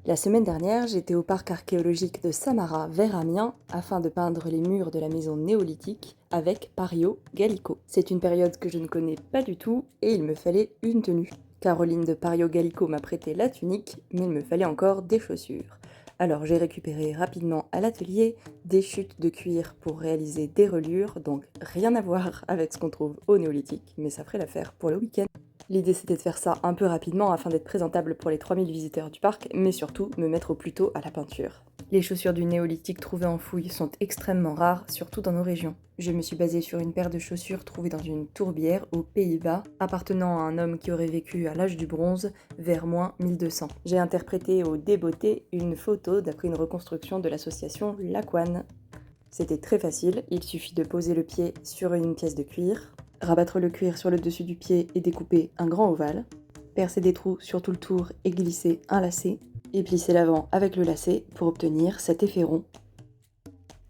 La semaine dernière, j'étais au parc archéologique de Samara vers Amiens afin de peindre les murs de la maison néolithique avec Pario Gallico. C'est une période que je ne connais pas du tout et il me fallait une tenue. Caroline de Pario Gallico m'a prêté la tunique, mais il me fallait encore des chaussures. Alors j'ai récupéré rapidement à l'atelier des chutes de cuir pour réaliser des reliures, donc rien à voir avec ce qu'on trouve au néolithique, mais ça ferait l'affaire pour le week-end. L'idée c'était de faire ça un peu rapidement afin d'être présentable pour les 3000 visiteurs du parc, mais surtout me mettre au plus tôt à la peinture. Les chaussures du néolithique trouvées en fouille sont extrêmement rares, surtout dans nos régions. Je me suis basée sur une paire de chaussures trouvées dans une tourbière aux Pays-Bas, appartenant à un homme qui aurait vécu à l'âge du bronze, vers moins 1200. J'ai interprété au débeauté une photo d'après une reconstruction de l'association Laquan. C'était très facile, il suffit de poser le pied sur une pièce de cuir, rabattre le cuir sur le dessus du pied et découper un grand ovale, percer des trous sur tout le tour et glisser un lacet, et plisser l'avant avec le lacet pour obtenir cet effet rond.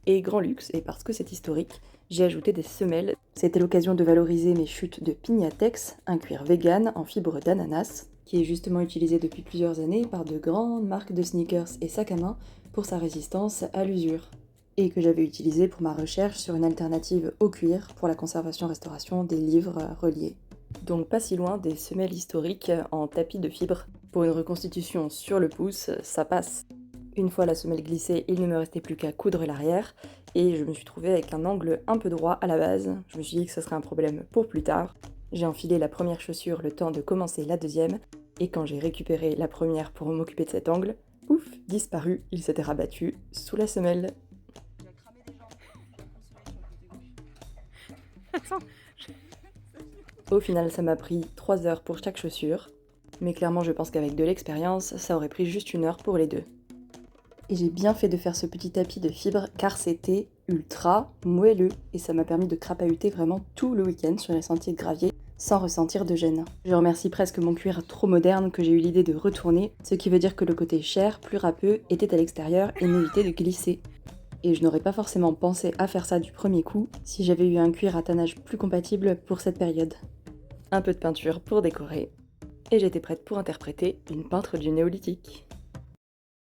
Et grand luxe, et parce que c'est historique, j'ai ajouté des semelles. C'était l'occasion de valoriser mes chutes de Pignatex, un cuir vegan en fibre d'ananas, qui est justement utilisé depuis plusieurs années par de grandes marques de sneakers et sacs à main pour sa résistance à l'usure, et que j'avais utilisé pour ma recherche sur une alternative au cuir pour la conservation-restauration des livres reliés. Donc pas si loin des semelles historiques en tapis de fibres. Pour une reconstitution sur le pouce, ça passe. Une fois la semelle glissée, il ne me restait plus qu'à coudre l'arrière, et je me suis trouvée avec un angle un peu droit à la base. Je me suis dit que ce serait un problème pour plus tard. J'ai enfilé la première chaussure le temps de commencer la deuxième, et quand j'ai récupéré la première pour m'occuper de cet angle, pouf, disparu, il s'était rabattu sous la semelle. Attends, Au final, ça m'a pris 3 heures pour chaque chaussure, mais clairement je pense qu'avec de l'expérience, ça aurait pris juste 1 heure pour les deux. Et j'ai bien fait de faire ce petit tapis de fibres car c'était ultra moelleux et ça m'a permis de crapahuter vraiment tout le week-end sur les sentiers de gravier sans ressentir de gêne. Je remercie presque mon cuir trop moderne que j'ai eu l'idée de retourner, ce qui veut dire que le côté cher, plus râpeux, était à l'extérieur et m'évitait de glisser. Et je n'aurais pas forcément pensé à faire ça du premier coup si j'avais eu un cuir à tannage plus compatible pour cette période. Un peu de peinture pour décorer, et j'étais prête pour interpréter une peintre du néolithique.